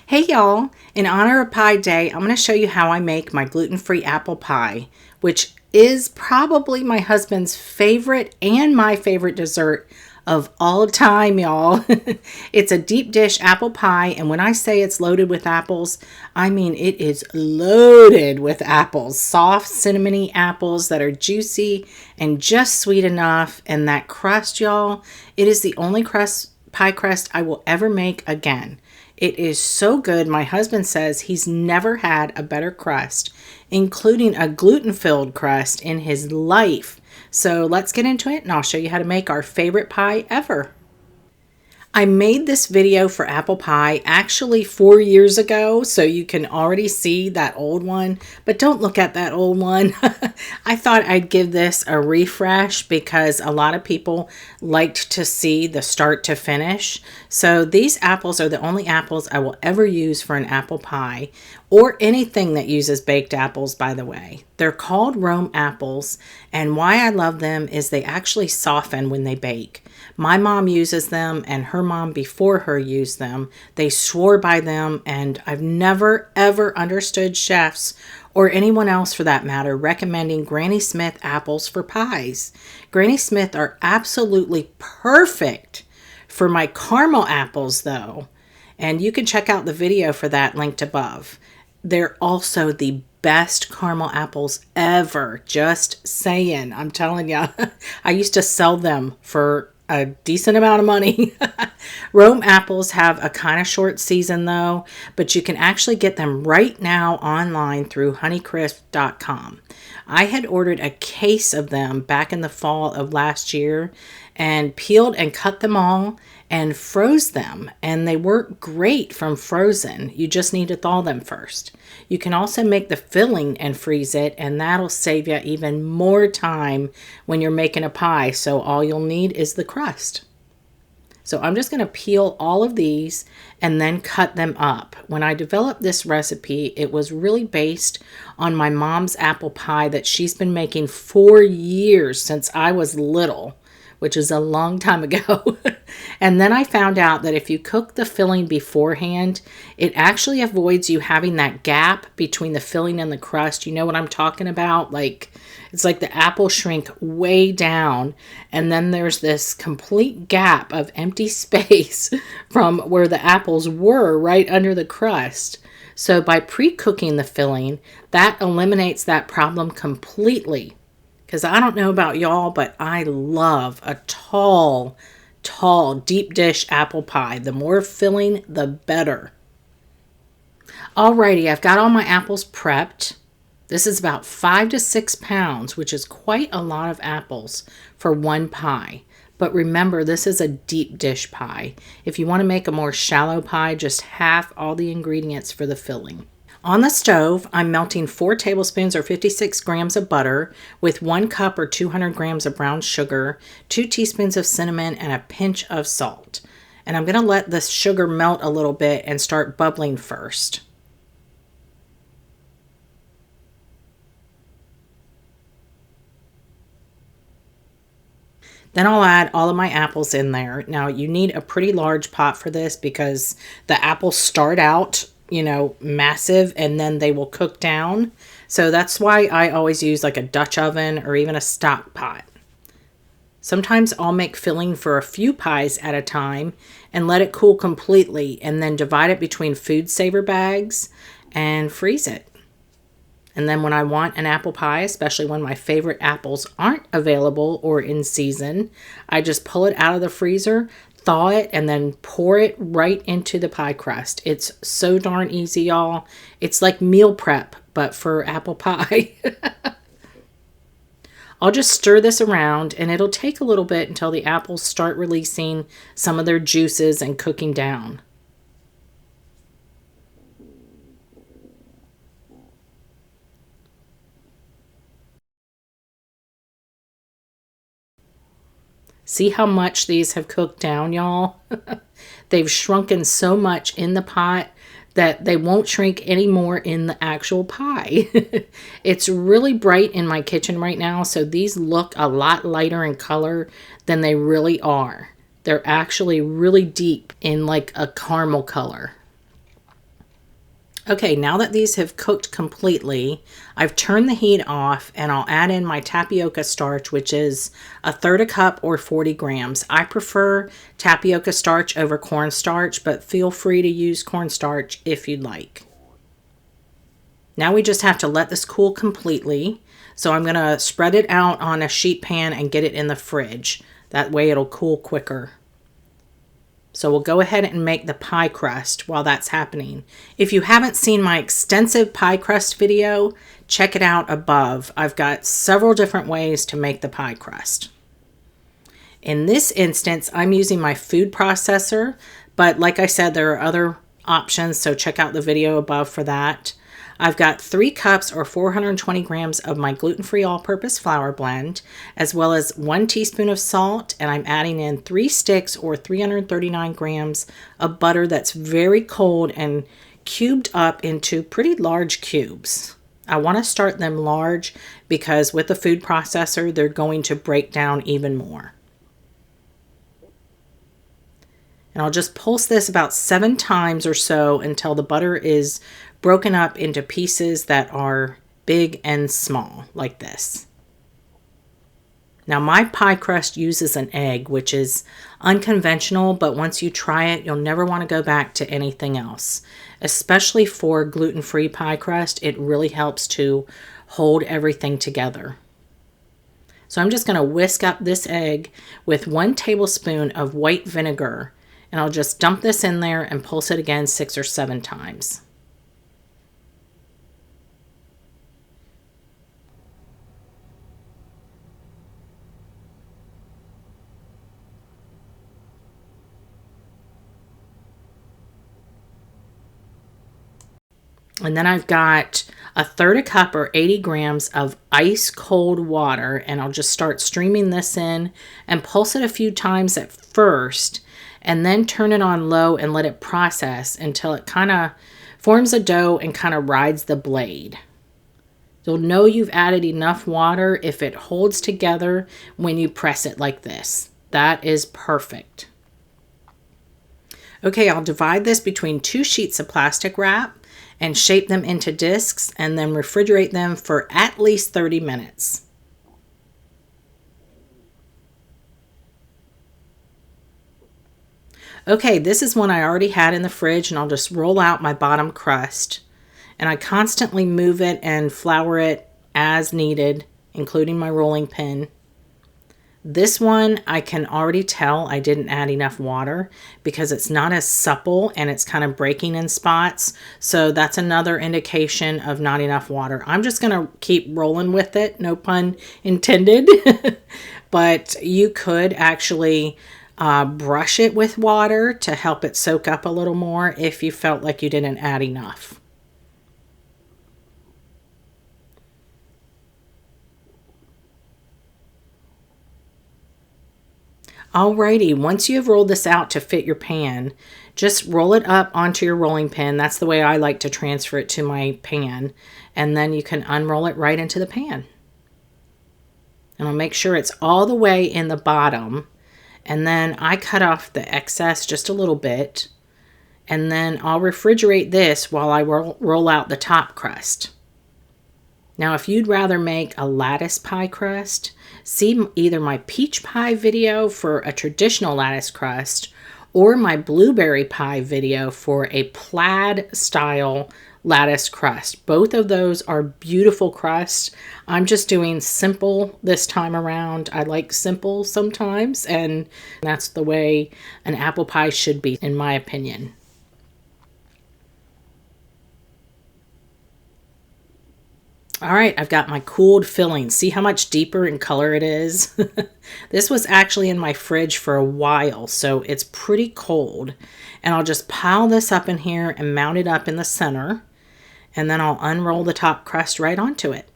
Hey y'all, in honor of Pie Day, I'm going to show you how I make my gluten-free apple pie, which is probably my husband's favorite and my favorite dessert of all time, y'all. It's a deep dish apple pie, and when I say it's loaded with apples, I mean it is loaded with apples. Soft, cinnamony apples that are juicy and just sweet enough. And that crust, y'all, it is the only pie crust I will ever make again. It is so good. My husband says he's never had a better crust, including a gluten-filled crust in his life. So let's get into it and I'll show you how to make our favorite pie ever. I made this video for apple pie actually 4 years ago, so you can already see that old one, but don't look at that old one. I thought I'd give this a refresh because a lot of people liked to see the start to finish. So these apples are the only apples I will ever use for an apple pie, or anything that uses baked apples, by the way. They're called Rome apples, and why I love them is they actually soften when they bake. My mom uses them, and her mom before her used them. They swore by them, and I've never ever understood chefs, or anyone else for that matter, recommending Granny Smith apples for pies. Granny Smith are absolutely perfect for my caramel apples though, and you can check out the video for that linked above. They're also the best caramel apples ever. Just saying. I'm telling you. I used to sell them for a decent amount of money. Rome apples have a kind of short season though, but you can actually get them right now online through honeycrisp.com. I had ordered a case of them back in the fall of last year and peeled and cut them all and froze them, and they work great from frozen. You just need to thaw them first. You can also make the filling and freeze it, and that'll save you even more time when you're making a pie. So all you'll need is the crust. So I'm just going to peel all of these and then cut them up. When I developed this recipe, it was really based on my mom's apple pie that she's been making for years since I was little, which is a long time ago. And then I found out that if you cook the filling beforehand, it actually avoids you having that gap between the filling and the crust. You know what I'm talking about? Like, it's like the apples shrink way down, and then there's this complete gap of empty space from where the apples were right under the crust. So by pre-cooking the filling, that eliminates that problem completely. Because I don't know about y'all, but I love a tall, deep dish apple pie. The more filling, the better. Alrighty, I've got all my apples prepped. This is about 5 to 6 pounds, which is quite a lot of apples for one pie. But remember, this is a deep dish pie. If you want to make a more shallow pie, just half all the ingredients for the filling. On the stove, I'm melting 4 tablespoons or 56 grams of butter with 1 cup or 200 grams of brown sugar, 2 teaspoons of cinnamon, and a pinch of salt. And I'm going to let the sugar melt a little bit and start bubbling first. Then I'll add all of my apples in there. Now you need a pretty large pot for this because the apples start out, massive, and then they will cook down. So that's why I always use like a Dutch oven or even a stock pot. Sometimes I'll make filling for a few pies at a time and let it cool completely, and then divide it between food saver bags and freeze it. And then when I want an apple pie, especially when my favorite apples aren't available or in season, I just pull it out of the freezer, thaw it, and then pour it right into the pie crust. It's so darn easy, y'all. It's like meal prep, but for apple pie. I'll just stir this around, and it'll take a little bit until the apples start releasing some of their juices and cooking down. See how much these have cooked down, y'all? They've shrunken so much in the pot that they won't shrink anymore in the actual pie. It's really bright in my kitchen right now, so these look a lot lighter in color than they really are. They're actually really deep in like a caramel color. Okay, now that these have cooked completely, I've turned the heat off and I'll add in my tapioca starch, which is 1/3 cup or 40 grams. I prefer tapioca starch over cornstarch, but feel free to use cornstarch if you'd like. Now we just have to let this cool completely. So I'm going to spread it out on a sheet pan and get it in the fridge. That way it'll cool quicker. So we'll go ahead and make the pie crust while that's happening. If you haven't seen my extensive pie crust video, check it out above. I've got several different ways to make the pie crust. In this instance, I'm using my food processor, but like I said, there are other options, so check out the video above for that. I've got 3 cups or 420 grams of my gluten-free all-purpose flour blend, as well as 1 teaspoon of salt, and I'm adding in 3 sticks or 339 grams of butter that's very cold and cubed up into pretty large cubes. I want to start them large because with the food processor, they're going to break down even more. And I'll just pulse this about 7 times or so until the butter is broken up into pieces that are big and small, like this. Now my pie crust uses an egg, which is unconventional, but once you try it, you'll never want to go back to anything else. Especially for gluten-free pie crust, it really helps to hold everything together. So I'm just going to whisk up this egg with 1 tablespoon of white vinegar, and I'll just dump this in there and pulse it again 6 or 7 times. And then I've got 1/3 cup or 80 grams of ice cold water, and I'll just start streaming this in and pulse it a few times at first, and then turn it on low and let it process until it kind of forms a dough and kind of rides the blade. You'll know you've added enough water if it holds together when you press it like this. That is perfect. Okay, I'll divide this between 2 sheets of plastic wrap and shape them into discs and then refrigerate them for at least 30 minutes. Okay, this is one I already had in the fridge, and I'll just roll out my bottom crust. And I constantly move it and flour it as needed, including my rolling pin. This one, I can already tell I didn't add enough water because it's not as supple and it's kind of breaking in spots. So that's another indication of not enough water. I'm just going to keep rolling with it, no pun intended. But you could actually brush it with water to help it soak up a little more if you felt like you didn't add enough. Alrighty, once you have rolled this out to fit your pan, just roll it up onto your rolling pin. That's the way I like to transfer it to my pan. And then you can unroll it right into the pan. And I'll make sure it's all the way in the bottom. And then I cut off the excess just a little bit. And then I'll refrigerate this while I roll out the top crust. Now, if you'd rather make a lattice pie crust, see either my peach pie video for a traditional lattice crust or my blueberry pie video for a plaid style lattice crust. Both of those are beautiful crusts. I'm just doing simple this time around. I like simple sometimes, and that's the way an apple pie should be, in my opinion. All right, I've got my cooled filling. See how much deeper in color it is? This was actually in my fridge for a while, so it's pretty cold. And I'll just pile this up in here and mount it up in the center. And then I'll unroll the top crust right onto it.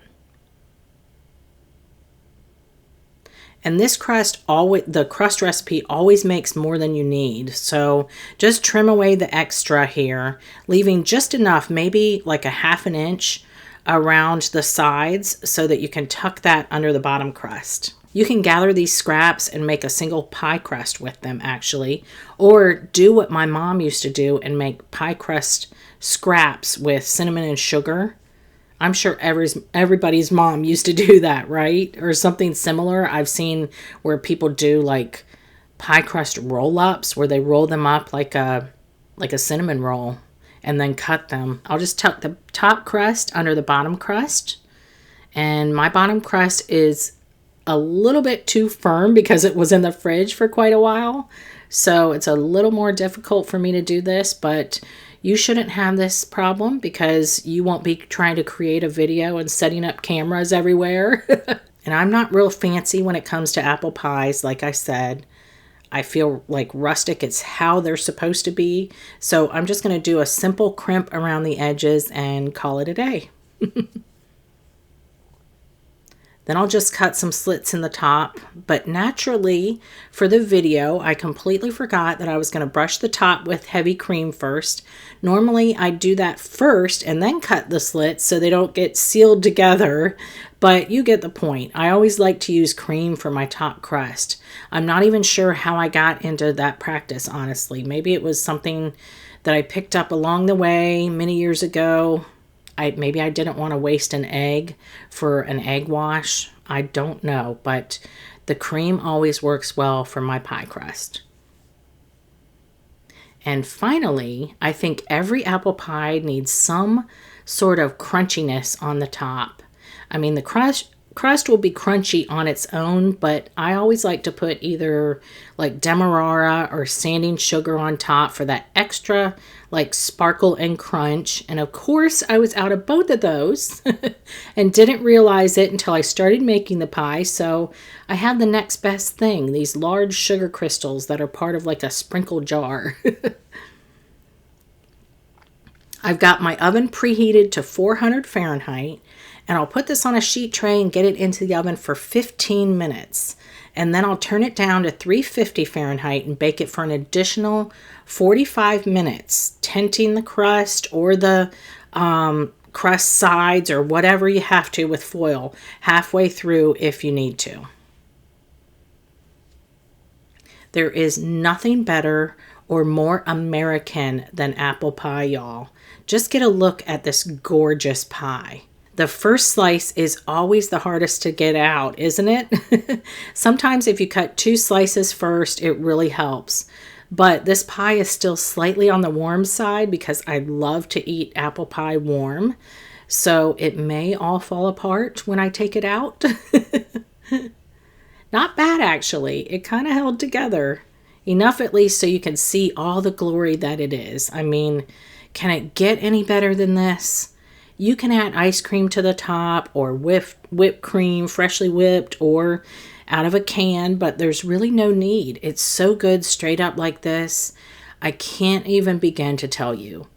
And this crust, the crust recipe always makes more than you need. So just trim away the extra here, leaving just enough, maybe like a 1/2 inch around the sides so that you can tuck that under the bottom crust. You can gather these scraps and make a single pie crust with them, actually, or do what my mom used to do and make pie crust scraps with cinnamon and sugar. I'm sure everybody's mom used to do that, right? Or something similar. I've seen where people do like pie crust roll-ups where they roll them up like a cinnamon roll and then cut them. I'll just tuck the top crust under the bottom crust. And my bottom crust is a little bit too firm because it was in the fridge for quite a while. So it's a little more difficult for me to do this, but you shouldn't have this problem because you won't be trying to create a video and setting up cameras everywhere. And I'm not real fancy when it comes to apple pies, like I said. I feel like rustic, it's how they're supposed to be. So I'm just going to do a simple crimp around the edges and call it a day. Then I'll just cut some slits in the top, but naturally for the video, I completely forgot that I was going to brush the top with heavy cream first. Normally I do that first and then cut the slits so they don't get sealed together, but you get the point. I always like to use cream for my top crust. I'm not even sure how I got into that practice, honestly. Maybe it was something that I picked up along the way many years ago. Maybe I didn't want to waste an egg for an egg wash. I don't know, but the cream always works well for my pie crust. And finally, I think every apple pie needs some sort of crunchiness on the top. I mean, the crust will be crunchy on its own, but I always like to put either like demerara or sanding sugar on top for that extra like sparkle and crunch. And of course I was out of both of those and didn't realize it until I started making the pie. So I have the next best thing, these large sugar crystals that are part of like a sprinkle jar. I've got my oven preheated to 400 Fahrenheit. And I'll put this on a sheet tray and get it into the oven for 15 minutes. And then I'll turn it down to 350 Fahrenheit and bake it for an additional 45 minutes, tinting the crust or the crust sides or whatever you have to with foil halfway through if you need to. There is nothing better or more American than apple pie, y'all. Just get a look at this gorgeous pie. The first slice is always the hardest to get out, isn't it? Sometimes if you cut 2 slices first, it really helps. But this pie is still slightly on the warm side because I love to eat apple pie warm. So it may all fall apart when I take it out. Not bad, actually. It kind of held together. Enough at least so you can see all the glory that it is. I mean, can it get any better than this? You can add ice cream to the top or whipped cream, freshly whipped or out of a can, but there's really no need. It's so good straight up like this. I can't even begin to tell you.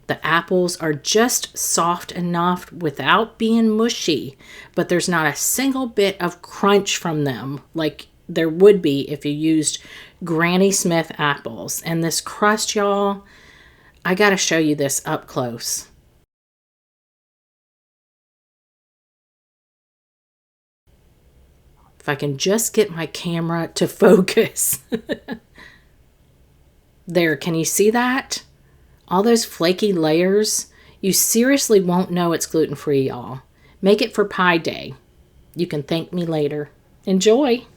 The apples are just soft enough without being mushy, but there's not a single bit of crunch from them like there would be if you used Granny Smith apples. And this crust, y'all, I gotta show you this up close. If I can just get my camera to focus. There, can you see that? All those flaky layers. You seriously won't know it's gluten-free, y'all. Make it for Pie Day. You can thank me later. Enjoy!